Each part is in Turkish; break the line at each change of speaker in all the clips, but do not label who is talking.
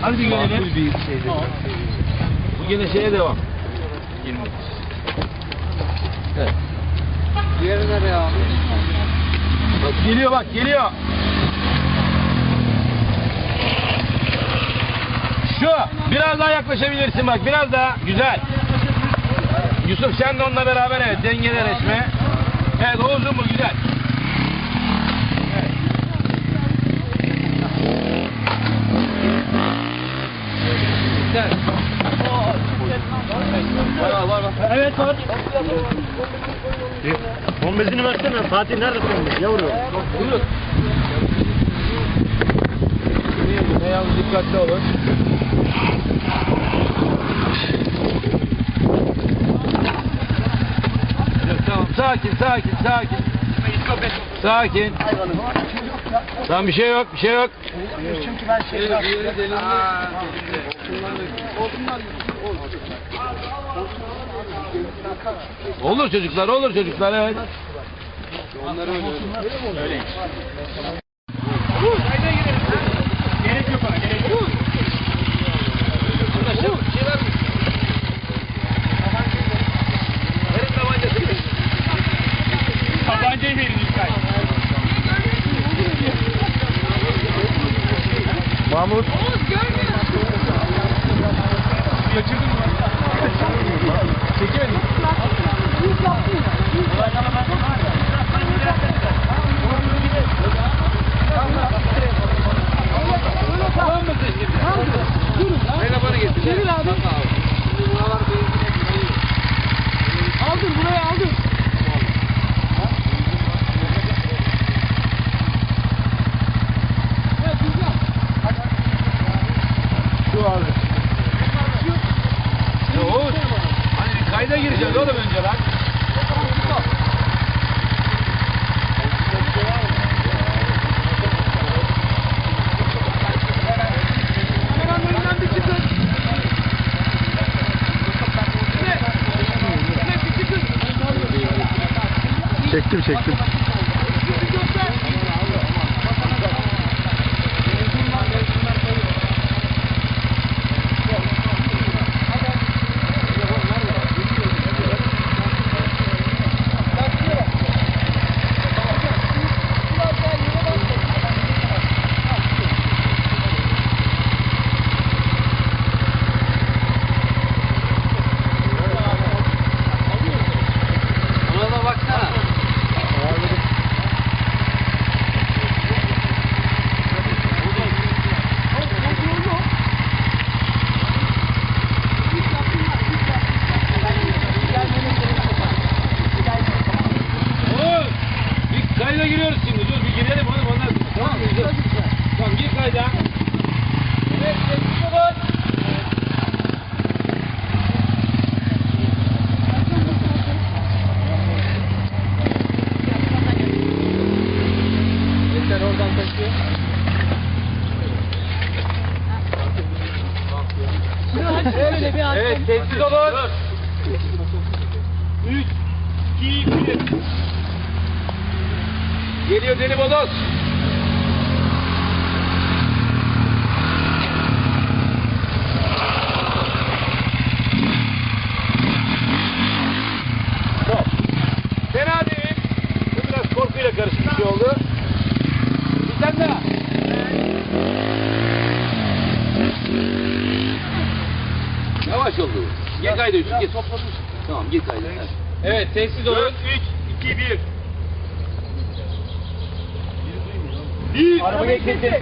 Hadi bir gelelim. Bir şeyde. Bu gene şeye devam. 20. Evet.
Diğeri nereye abi?
Bak geliyor bak geliyor. Şu biraz daha yaklaşabilirsin bak biraz daha güzel. Yusuf sen de onunla beraber evet dengede resme. Evet o uzun mu güzel. Evet. Güzel. Var.
Evet var. Bombezini versene. Fatih nerede bombez? Yavrum.
Buyurun. Ne yalnız dikkatli olun. Tamam sakin. Sakin. Tamam bir şey yok.
Çünkü ben
Olur çocuklar evet.
Onları öyle.
Gerek yok ona, gerek yok.
Arkadaşlar bir şey var mı? Verin tabancasını.
Tabancayı verin İlkay.
Mahmut.
Kaçırdın mı?
Çekemedin. Tamam mı şimdi? Telefonu getir.
Çevir abi. Aldır buraya aldır. Evet güzel.
Şu abi. Oğuz. Hani kayda gireceğiz oğlum önce lan.
Çektim.
Ona da baksana.
Oğuz. Bir kayda giriyoruz şimdi. Dur bir girelim oğlum ondan sonra. Tamam mı? Dur. Tamam gir kayda. Evet sessiz olun.
Yeter oradan taşıyor.
Evet sessiz olun. 3, 2, 1. Geliyor deli bodoz. Stop. Fena değil. Bu biraz korkuyla karışık bir şey oldu. Bir tane daha. Yavaş oldu. Gir kayda Yusuf gir. Tamam gir kayda. Evet sessiz olun. 3, 2, 1. Arabayı kesin.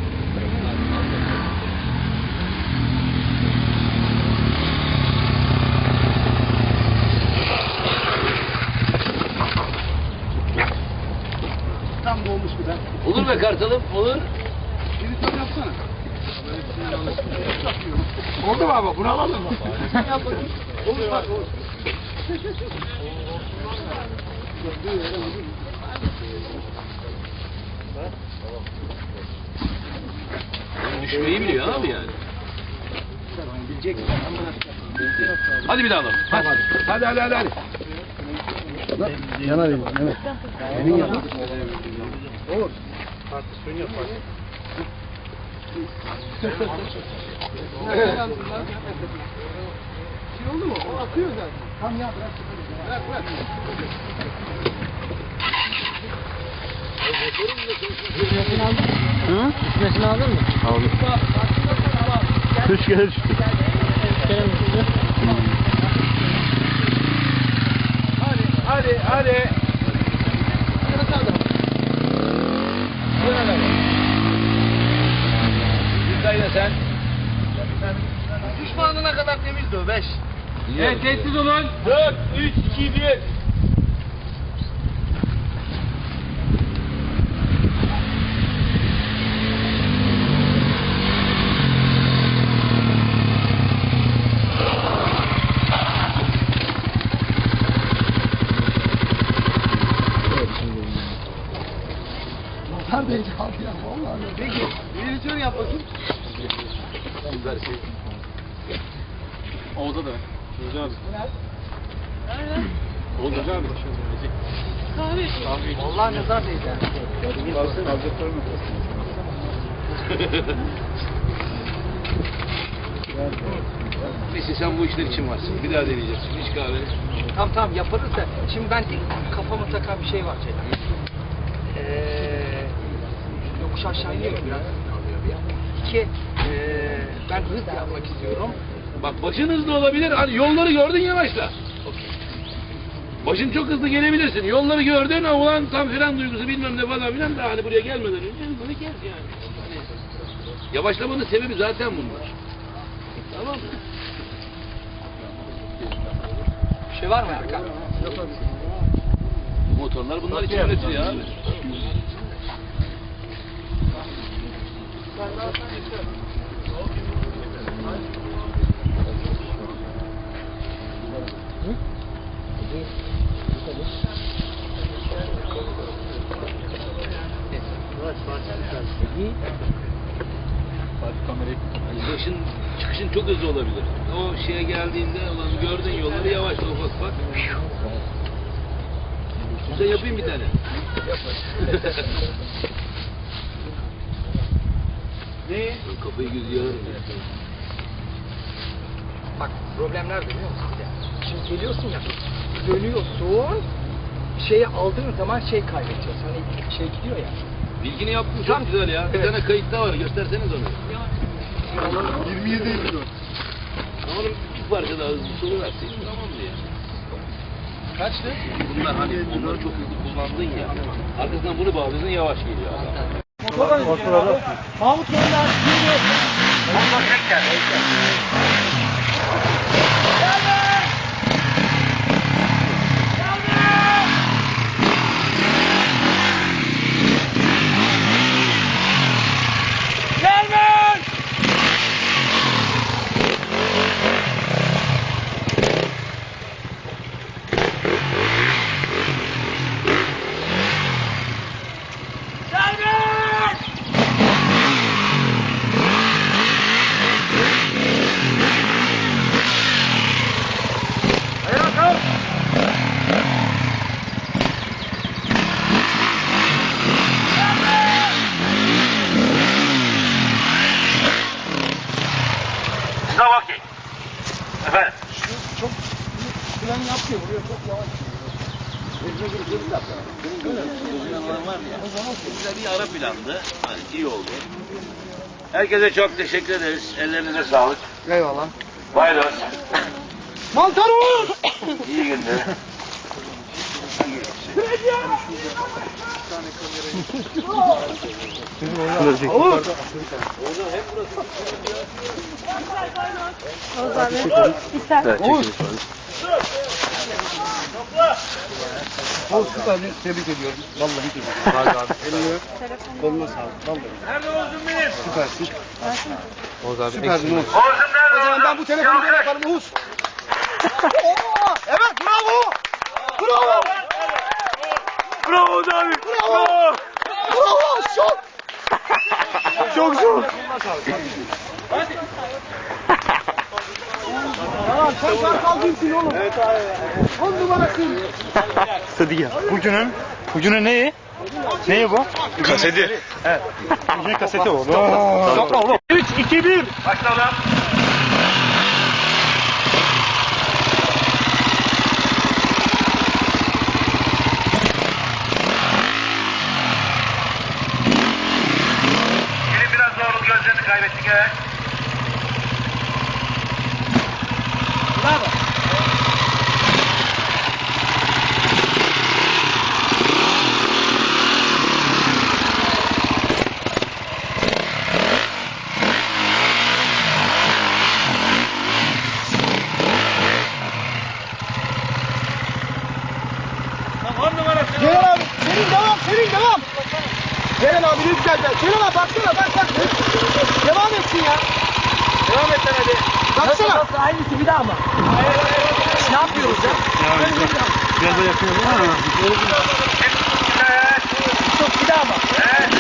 Tam dolmuş bu da.
Olur be kartalım olur.
Şimdi tam yapsana.
Oldu mu abi? Bunu alalım mı?
Olur bak olur.
Düşmeyi biliyor abi yani. Hadi bir daha alalım. Hadi. Hadi.
Yana verin. Evet. Emin yana.
Olur.
Partisyon yap.
Şey oldu mu? O atıyor zaten. Tamam ya bırak. Bırak.
Hı?
Düşmesini aldın mı?
Aldım. 3 kere düştü.
Kere mi düştü?
Hadi. Yüzdayla sen.
Düşmanına kadar temizdi o 5.
Evet, sessiz olun. 4, 3, 2, 1.
Neredeydi abi ya vallahi. Peki, ileri yap bakayım.
Oğuz'a da. Oğuz abi. Oğuz abi.
Vallahi nazar değdi.
Alacaklarım
Neyse sen bu işler için varsın. Bir daha deneyeceksin. Hiç kahve.
Tamam yaparız da. Şimdi ben kafama takan bir şey var Ceylan. Yokuş aşağı iniyor biraz. İki, ben hız yapmak istiyorum.
Bak başın hızlı olabilir. Hani yolları gördün yavaşla. Başın çok hızlı gelebilirsin. Yolları gördün ama ulan tam fren duygusu bilmem ne falan filan da hani buraya gelmeden önce hızını kes yani. Hani yavaşlamanın sebebi zaten bunlar. Tamam mı?
Bir şey var mı Erkan?
Motorlar bunlar için üretiyor abi. Başın çıkışın çok hızlı olabilir. O şeye geldiğinde ulan gördün yolları yavaşla ufak bak. Sen yapayım bir tane. Ne? Kafayı gözü yararım ya.
Bak problem nerede biliyor musun? Şimdi geliyorsun ya, dönüyorsun, şeyi aldığın zaman şey kaybediyorsun. Hani şey gidiyor ya.
Bilgini yaptın çok güzel ya. Bir
Evet.
tane kayıtta var. Gösterseniz onu.
27 Eylül.
Onun bir parça daha hızlı solu verseydin tamamdı ya.
Kaçtı?
Bunlar hani onları çok hızlı kullandın ya. Arkasından bunu bağlıyorsun yavaş geliyor adam.
Mahmut Gönder geliyor.
Tamam okey. Efendim.
Çok plan yapmıyor, vuruyor çok yavaş.
Güzel bir ara plandı. Hani iyi oldu. Herkese çok teşekkür ederiz. Ellerinize sağlık.
Eyvallah.
Bayros.
Mantarus!
İyi günler.
Olur. Oğuz süper, tebrik ediyorum. Vallahi tebrik ediyorum. Eline, koluna sağlık. Vallahi.
Nerede Oğuz'um benim?
Süpersin.
Oğuz abi.
Süperdin Oğuz.
Oğuz'um nerede?
O zaman ben bu telefonu böyle yaparım Oğuz. Oo, evet bravo. Bravo.
Bravo Oğuz abi.
Bravo. Bravo. Çok.
Çok zor.
Tamam sen kartal değilsin oğlum. Evet abi. 10 numarasın.
Hadi gel. Bugünün neyi? Neyi bu?
Kaseti.
Evet. Yine kaseti o. Topla oğlum. 3, 2, 1.
Başlayalım. Yine biraz zorluk, gözlerini kaybettik evet.
Ceren abi, senin devam. Ceren abi ne güzel be. Ceren abi baksana bak. Devam etsin ya. Devam et lan hadi. Baksana. Aynısı bir daha mı? Ne yapıyoruz ya?
Biraz da yapıyorum.
Çok bir daha mı?
Evet.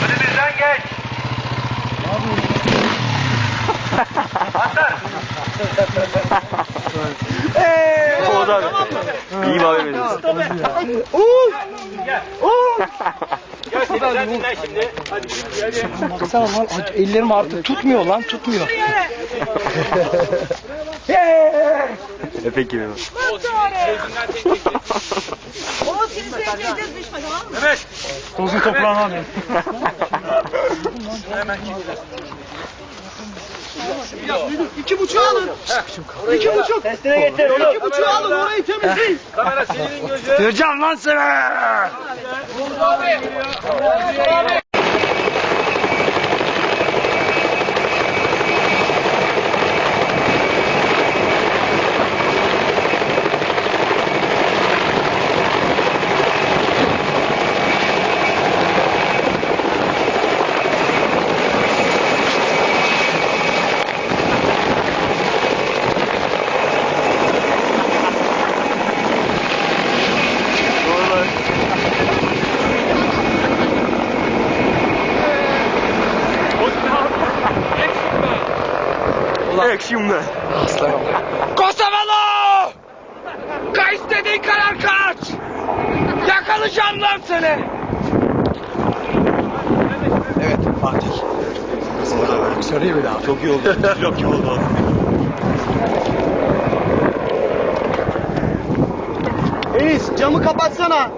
Önümüzden geç. Atlar.
Oğuz abi. İyi abi benim.
Gel seni sen dinlen şimdi. Hadi hadi.
Baksana lan ellerim artık tutmuyor lan tutmuyor.
Epek gibi.
O seni sevmeyeceğiz düşme tamam mı?
Evet.
Tozun toprağını alayım.
İki buçuğu alın. İki buçuk. Testine getir oğlum. İki buçuğu alın orayı temizleyin.
Kamera senin gözü.
Göreceğim lan seni. Ekşimde.
Kosovalı! Kaç dediğin kadar kaç! Yakalayacağım lan seni! Evet Fatih. Söyleyeyim mi daha?
Çok iyi oldu. Çok iyi oldu.
Enis camı kapatsana.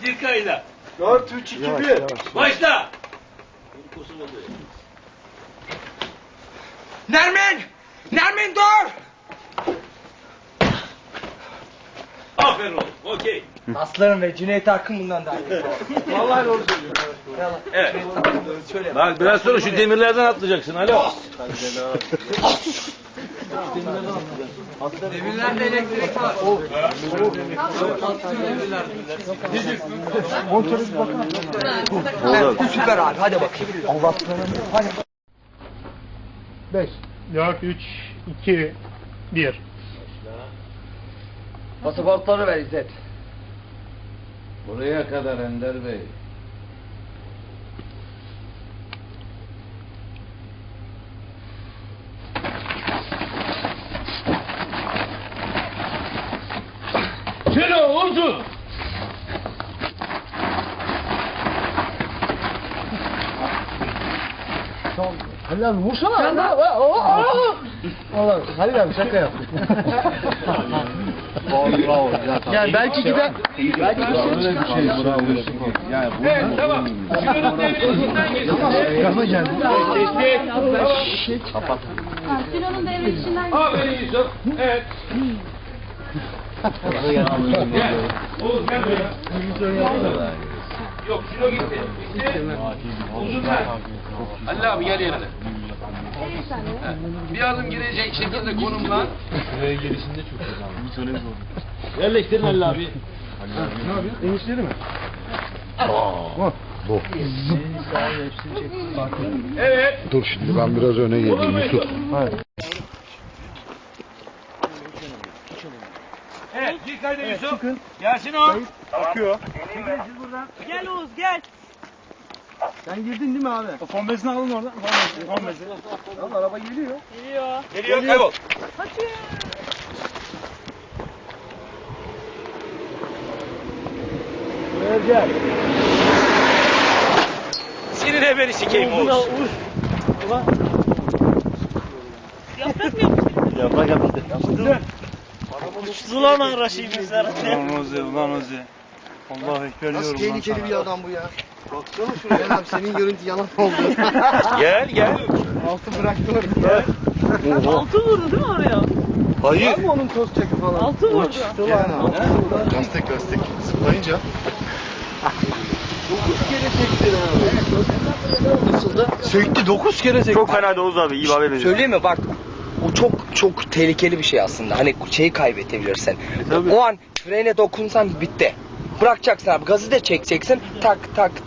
Bir kayda.
4, 3, 2, 1.
Başla.
Nermin dur!
Aferin oğlum. Okey.
Aslanım ve Cüneyt Arkın bundan daha iyi. Vallahi doğru söylüyorsun.
Evet.
Şöyle.
Bak biraz sonra şu demirlerden atlayacaksın. Alo.
Demirlerde elektrik var. Evet, süper abi hadi bakayım. Hadi. 5.
4, 3, 2, 1.
Pasaportları ver İzzet.
Buraya kadar Ender Bey. Şunu vursun.
Halil abi vursana. Oğlum Halil abi şaka yap.
Bravo.
Yani belki gider. Belki
Evet tamam. Şunun devresinden geçsin.
Gaza geldi.
Sinan'ın devre içinden
Aferin Yusuf. Evet. Gel. Oğuz gel buraya. Yok şuna gitti. Gitti. Uzun ver. Halil abi gel yerine. Bir adım girecek şekilde konumlan. Şuraya gelişinde çok önemli. Yerleştirin Halil abi.
Ne yapıyorsun? Enişleri mi? Bu.
Evet.
Dur şimdi ben biraz öne geleyim Yusuf.
Evet. Bir kayda Yusuf. Gelsin o.
Bakıyor.
Gel Oğuz gel.
Sen girdin değil mi abi?
Fon bezini alın oradan. Fon bezini.
Lan araba geliyor.
Geliyor.
Geliyor kaybol.
Kaçıyor.
gel. Senin hebeni sikeyim Oğuz.
Yaprak mı yapmışsın?
Yaprak yapıştı.
Uçtu lan araşıyı bizler.
Ulan Ozi, ulan Ozi. Allahu Ekber
Nasıl
diyorum lan
tehlikeli
sana.
bir adam bu ya. Baksana şuraya. Abi senin görüntü yalan oldu.
Gel.
Altı bıraktı orada.
Altı vurdu değil mi oraya?
Hayır.
Var mı onun toz çakı falan?
Altı vurdu.
Lastik. Zıplayınca.
9 kere çekti ha. Nasıldı?
Söktü 9 kere söktü.
Çok fena Oğuz abi. İyi abi.
Söyleyeyim mi bak o çok tehlikeli bir şey aslında. Hani şeyi kaybedebilirsin. O an frene dokunsan bitti. Bırakacaksın abi gazı da çekeceksin.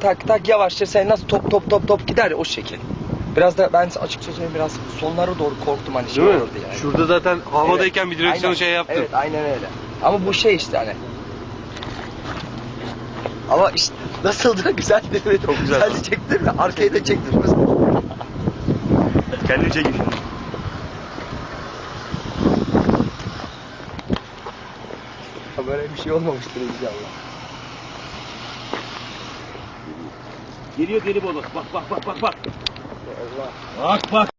Tak yavaşça sen nasıl top gider ya o şekil. Biraz da ben açıkça söyleyeyim biraz sonlara doğru korktum hani şey
Değil mi?
olurdu yani.
Şurada zaten havadayken
Evet,
bir direksiyonu
aynen.
şey yaptım.
Evet aynen öyle. Ama bu şey işte hani. Ama işte nasıldı güzel değil mi?
Çok güzel.
Güzelce çektir mi? Arkayı da çektir.
Kendini çekin şimdi.
Böyle bir şey olmamıştır inşallah.
Geliyor deli balık. Bak. Bak.